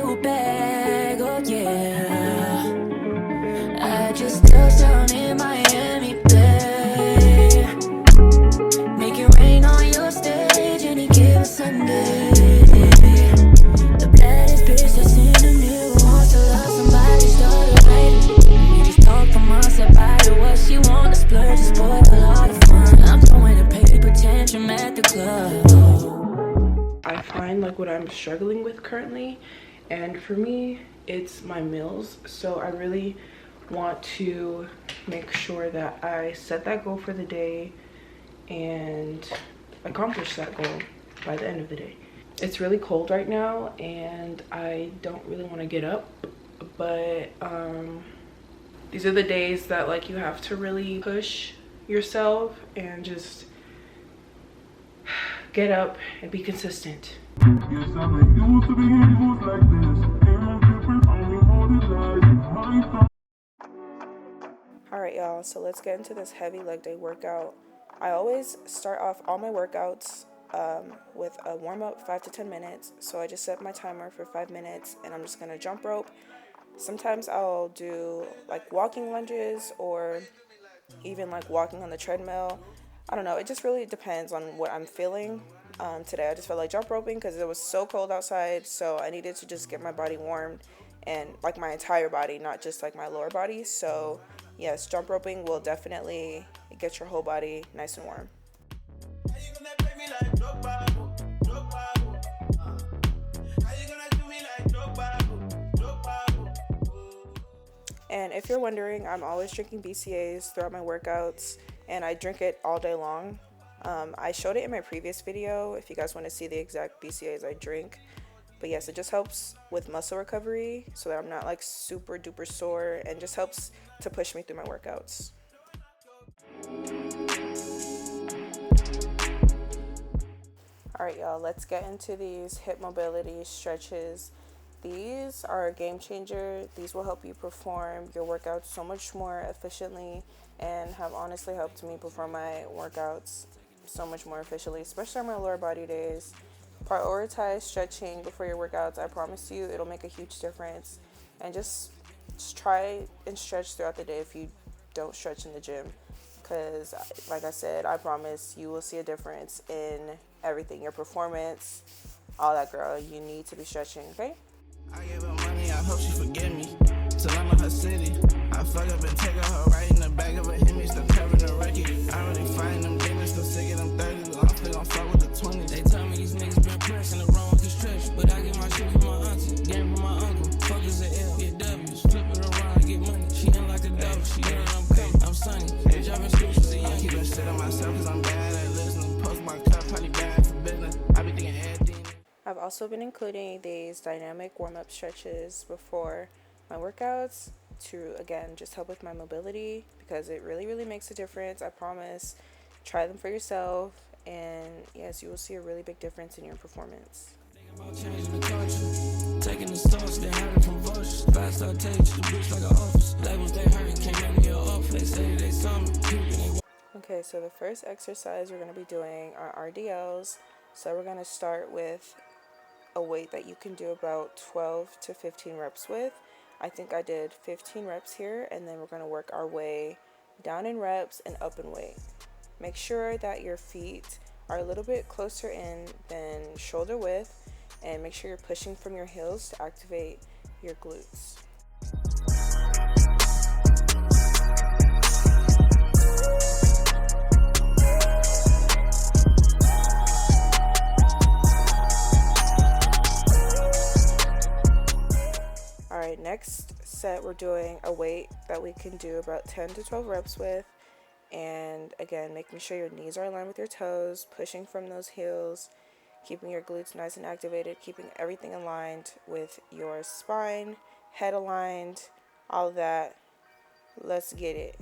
new bag, oh yeah. I just touched down in Miami, babe. Make it rain on your stage any given Sunday. The baddest bitch that's in the mirror wants to love somebody, start a rating. You just talk for months about it, what she want to splurge is spoil a lot of fun. I'm throwing a paper tantrum at the club. I find like what I'm struggling with currently, and for me it's my meals. So I really want to make sure that I set that goal for the day and accomplish that goal by the end of the day. It's really cold right now and I don't really want to get up, but these are the days that like you have to really push yourself and just get up and be consistent. Alright y'all, so let's get into this heavy leg day workout. I always start off all my workouts with a warm-up 5 to 10 minutes. So I just set my timer for 5 minutes and I'm just gonna jump rope. Sometimes I'll do like walking lunges or even like walking on the treadmill. I don't know, it just really depends on what I'm feeling. Today I just felt like jump roping because it was so cold outside, so I needed to just get my body warm, and like my entire body, not just like my lower body. So yes, jump roping will definitely get your whole body nice and warm. And if you're wondering, I'm always drinking BCAAs throughout my workouts, and I drink it all day long. I showed it in my previous video if you guys want to see the exact BCAAs I drink. But yes, it just helps with muscle recovery so that I'm not like super duper sore, and just helps to push me through my workouts. Alright y'all, let's get into these hip mobility stretches. These are a game changer. These will help you perform your workouts so much more efficiently, and have honestly helped me perform my workouts so much more efficiently, especially on my lower body days. Prioritize stretching before your workouts. I promise you it'll make a huge difference. And just try and stretch throughout the day if you don't stretch in the gym, because like I said, I promise you will see a difference in everything, your performance, all that, girl. You need to be stretching, okay? I gave her money, I hope she forgive me. Till I'm in her city, I fuck up and take her right in the back of her Hemi, still covering the record. I really find them demons, still sick of them 30s, I'm still gon' fuck with the 20s. They tell me these niggas been pressing the wrong with stretch, but I get my shit from my auntie, game from my uncle. Fuck is a L, get W's, flip it around, get money. She ain't like a dog, she ain't I'm coming, I'm sunny. Hey, dropping stitches, I keep that shit on myself, cause I'm bad at listening. Post my cup, probably bad for business. I be thinking everything. I've also been including these dynamic warm-up stretches before my workouts to, again, just help with my mobility, because it really makes a difference. I promise. Try them for yourself, and yes, you will see a really big difference in your performance. About changing the culture, taking the stars, they hide it from vultures. Fast I take the bitch like an office. Labels they hurt, can't make me off. They say they saw me. Okay, so the first exercise we're going to be doing are RDLs. So we're going to start with a weight that you can do about 12 to 15 reps with. I think I did 15 reps here, and then we're going to work our way down in reps and up in weight. Make sure that your feet are a little bit closer in than shoulder width, and make sure you're pushing from your heels to activate your glutes. Alright, next set we're doing a weight that we can do about 10 to 12 reps with. And again, making sure your knees are aligned with your toes, pushing from those heels, keeping your glutes nice and activated, keeping everything aligned with your spine, head aligned, all of that. Let's get it.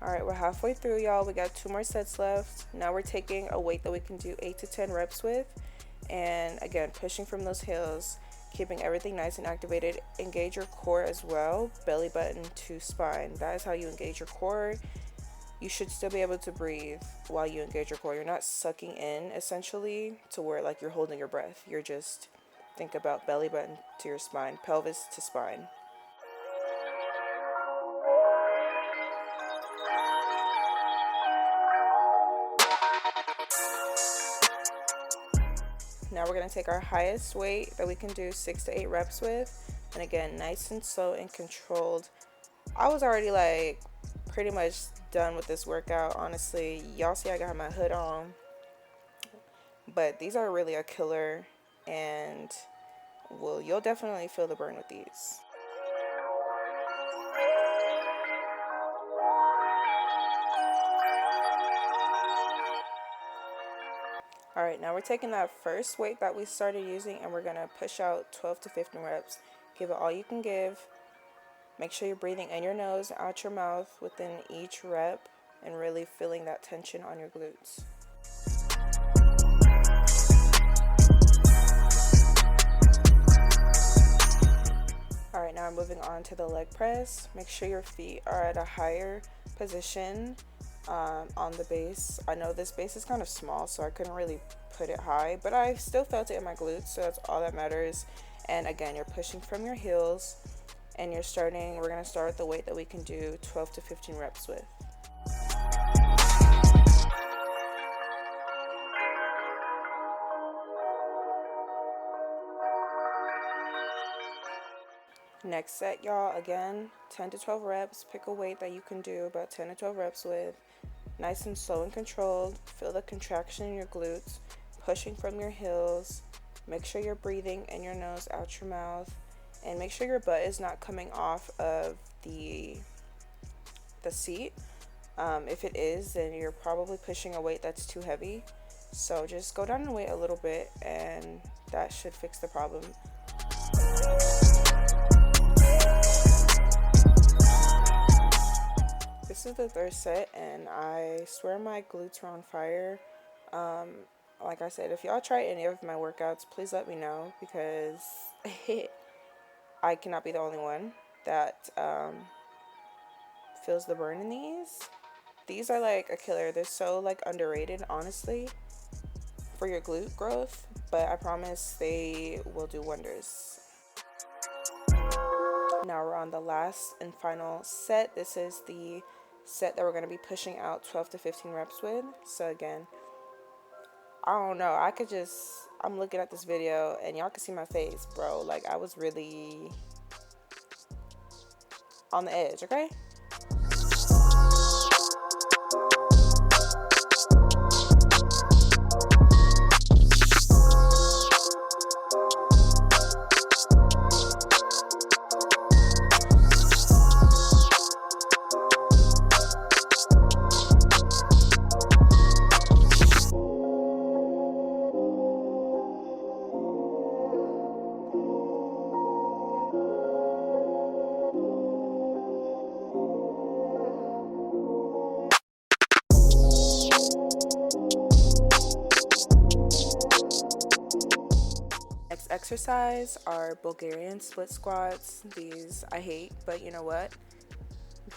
Alright, we're halfway through, y'all. We got 2 more sets left. Now we're taking a weight that we can do 8 to 10 reps with. And again, pushing from those heels, keeping everything nice and activated. Engage your core as well, belly button to spine. That is how you engage your core. You should still be able to breathe while you engage your core. You're not sucking in essentially to where like you're holding your breath. You're just, think about belly button to your spine, pelvis to spine. Now we're going to take our highest weight that we can do 6 to 8 reps with. And again, nice and slow and controlled. I was already like pretty much done with this workout, honestly. Y'all see I got my hood on. But these are really a killer, and well, you'll definitely feel the burn with these. Alright, now we're taking that first weight that we started using and we're going to push out 12 to 15 reps. Give it all you can give. Make sure you're breathing in your nose, out your mouth within each rep, and really feeling that tension on your glutes. Alright, now I'm moving on to the leg press. Make sure your feet are at a higher position on the base. I know this base is kind of small, so I couldn't really put it high, but I still felt it in my glutes, so that's all that matters. And again, you're pushing from your heels, and we're going to start with the weight that we can do 12 to 15 reps with. Next set, y'all, again, 10 to 12 reps. Pick a weight that you can do about 10 to 12 reps with. Nice and slow and controlled. Feel the contraction in your glutes, pushing from your heels. Make sure you're breathing in your nose, out your mouth. And make sure your butt is not coming off of the seat. If it is, then you're probably pushing a weight that's too heavy. So just go down in weight a little bit, and that should fix the problem. This is the third set, and I swear my glutes are on fire. Like I said, if y'all try any of my workouts, please let me know, because I cannot be the only one that feels the burn in these. These are like a killer. They're so like underrated, honestly, for your glute growth, but I promise they will do wonders. Now we're on the last and final set. This is the set that we're going to be pushing out 12 to 15 reps with. So again, I don't know, I'm looking at this video and y'all can see my face, bro. Like, I was really on the edge, okay? Next exercise are Bulgarian split squats. These I hate, but you know what?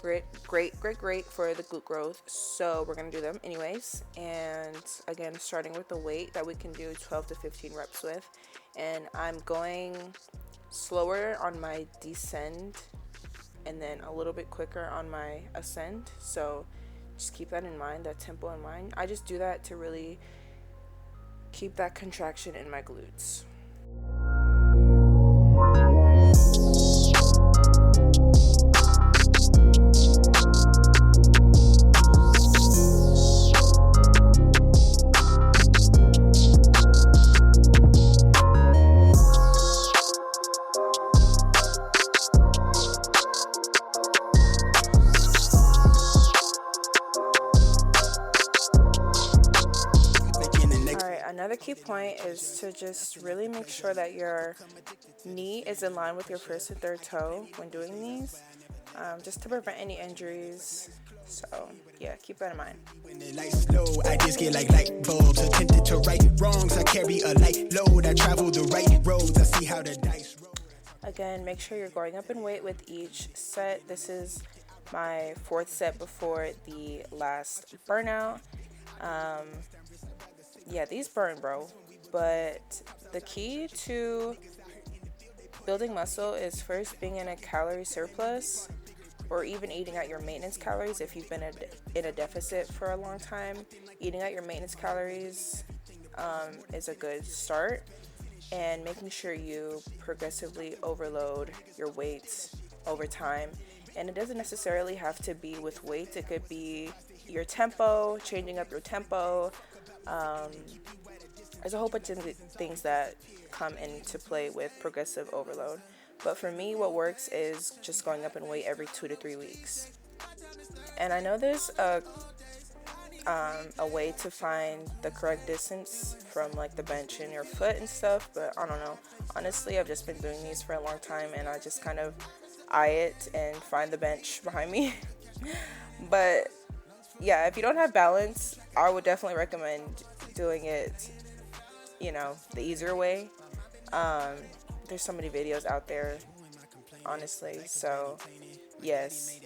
Great for the glute growth. So we're gonna do them anyways. And again, starting with the weight that we can do 12 to 15 reps with. And I'm going slower on my descend and then a little bit quicker on my ascend. So just keep that in mind, that tempo in mind. I just do that to really keep that contraction in my glutes. Another key point is to just really make sure that your knee is in line with your first and third toe when doing these. just to prevent any injuries. So yeah, keep that in mind. When the lights low, I just get like light bulbs, attempted to right wrongs. I carry a light load, I travel the right roads, I see how the dice roll. Again, make sure you're going up in weight with each set. This is my 4th set before the last burnout. Yeah, these burn, bro. But the key to building muscle is first being in a calorie surplus, or even eating at your maintenance calories. If you've been in a deficit for a long time, eating at your maintenance calories is a good start. And making sure you progressively overload your weights over time. And it doesn't necessarily have to be with weights. It could be your tempo, changing up your tempo. There's a whole bunch of things that come into play with progressive overload. But for me, what works is just going up in weight every 2 to 3 weeks. And I know there's a way to find the correct distance from like the bench in your foot and stuff, but I don't know. Honestly, I've just been doing these for a long time, and I just kind of eye it and find the bench behind me. But yeah, if you don't have balance, I would definitely recommend doing it, the easier way. There's so many videos out there, honestly. So yes,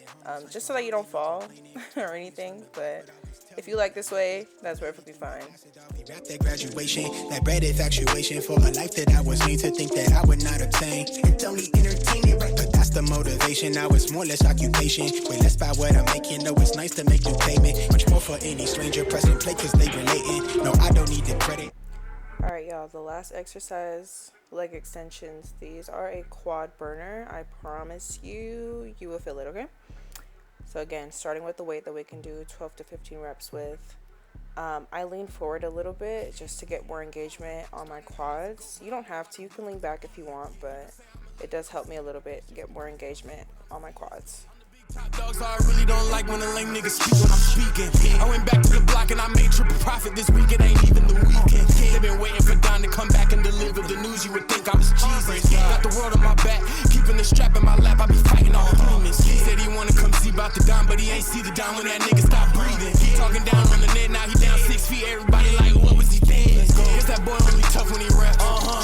just so that you don't fall or anything. But if you like this way, that's perfectly fine. That graduation, that bread infatuation for a life that I was made to think that I would not obtain. It's only entertaining, right? But that's the motivation. Now it's more or less occupation. Way less by what I'm making. No, it's nice to make new payment. Much more for any stranger pressing play because they relating. No, I don't need the credit. Alright, y'all, the last exercise, leg extensions. These are a quad burner. I promise you will feel it, okay? So again, starting with the weight that we can do 12 to 15 reps with. I lean forward a little bit just to get more engagement on my quads. You don't have to. You can lean back if you want, but it does help me a little bit get more engagement on my quads. Top dogs, I really don't like when the lame niggas speak when I'm speaking. I went back to the block and I made triple profit this week. It ain't even the weekend. They been waiting for Don to come back and deliver the news. You would think I was Jesus. Got the world on my back, keeping the strap in my lap. I be fighting all demons. He said he wanna come see about the Don, but he ain't see the Don when that nigga stopped breathing. He talking down on the net, now he down 6 feet. Everybody like, what was he thinking? Guess that boy really tough when he rap.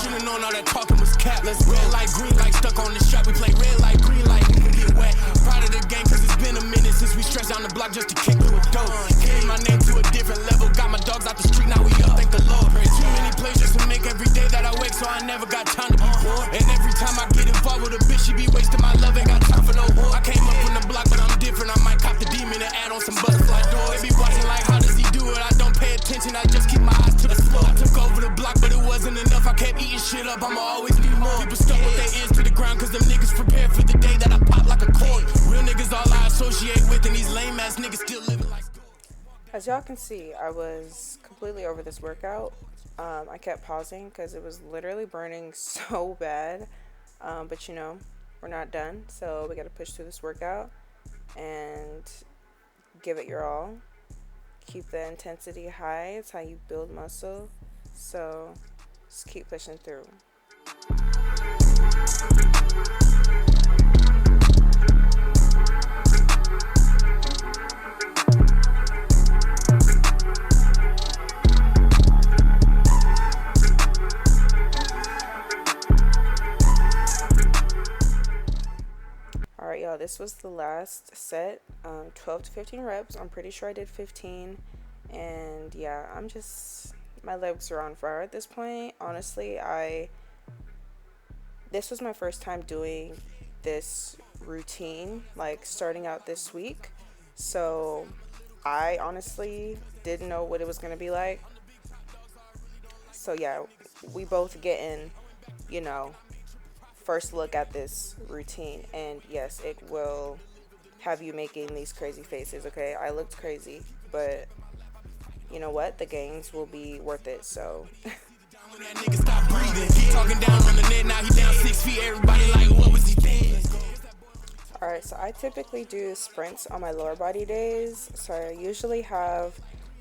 Should've known all that talking was cap. Let's red like green, like stuck on the shot. We play red like green, like we can get wet. Proud of the game, cause it's been a minute since we stretched down the block just to kick through a dope. Carry my name to a different level. Got my dogs out the street, now we up, thank the Lord. Too many pleasures to make every day that I wake, so I never got time to be bored. And every time I get involved with a bitch, she be wasting my love, ain't got time for no whore. I came up from the block, but I'm different. I might cop the demon and add on some butterfly doors. They be watching like, how does he do it? I don't pay attention, I just keep my eyes to the floor. I took over the block, but it wasn't enough. I kept eating shit up, I'ma always need more. People stuck with their ears to the ground, cause them niggas prepared for the day that I pop like a cord. Real niggas all I associate with, and these lame ass niggas still living like. As y'all can see, I was completely over this workout. I kept pausing because it was literally burning so bad. But we're not done, so we gotta push through this workout and give it your all. Keep the intensity high. It's how you build muscle. So just keep pushing through. Alright, y'all, this was the last set, 12 to 15 reps. I'm pretty sure I did 15, and yeah, my legs are on fire at this point. Honestly, this was my first time doing this routine, like starting out this week, so I honestly didn't know what it was going to be like. So yeah, we both getting, first look at this routine, and yes, it will have you making these crazy faces. Okay, I looked crazy, but you know what, the gains will be worth it. So alright, so I typically do sprints on my lower body days. So I usually have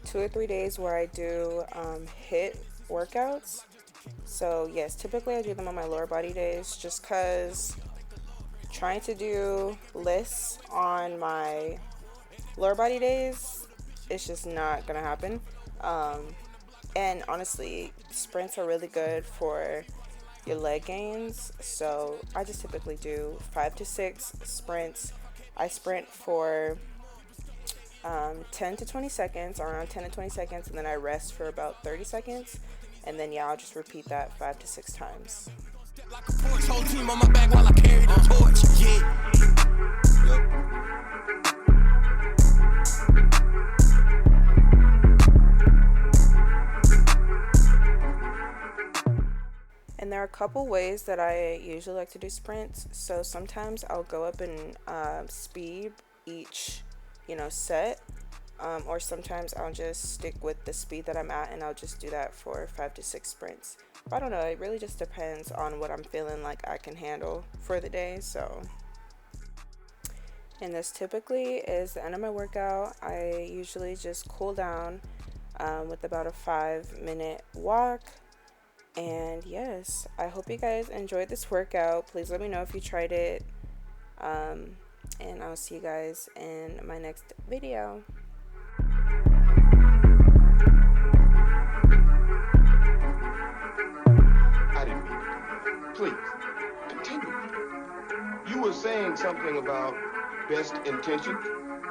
2 or 3 days where I do HIIT workouts. So yes, typically I do them on my lower body days, just because trying to do lists on my lower body days, it's just not gonna happen. And honestly, sprints are really good for your leg gains, so I just typically do 5 to 6 sprints. I sprint for 10 to 20 seconds, around 10 to 20 seconds, and then I rest for about 30 seconds, and then I'll just repeat that 5 to 6 times. Like a porch, whole team on my back while I carry the torch. And there are a couple ways that I usually like to do sprints. So sometimes I'll go up in speed each, set, or sometimes I'll just stick with the speed that I'm at, and I'll just do that for 5 to 6 sprints. I don't know, it really just depends on what I'm feeling like I can handle for the day. So, and this typically is the end of my workout. I usually just cool down with about a 5-minute walk. And yes, I hope you guys enjoyed this workout. Please let me know if you tried it. And I'll see you guys in my next video. I didn't mean to do that. Please, continue. You were saying something about best intentions.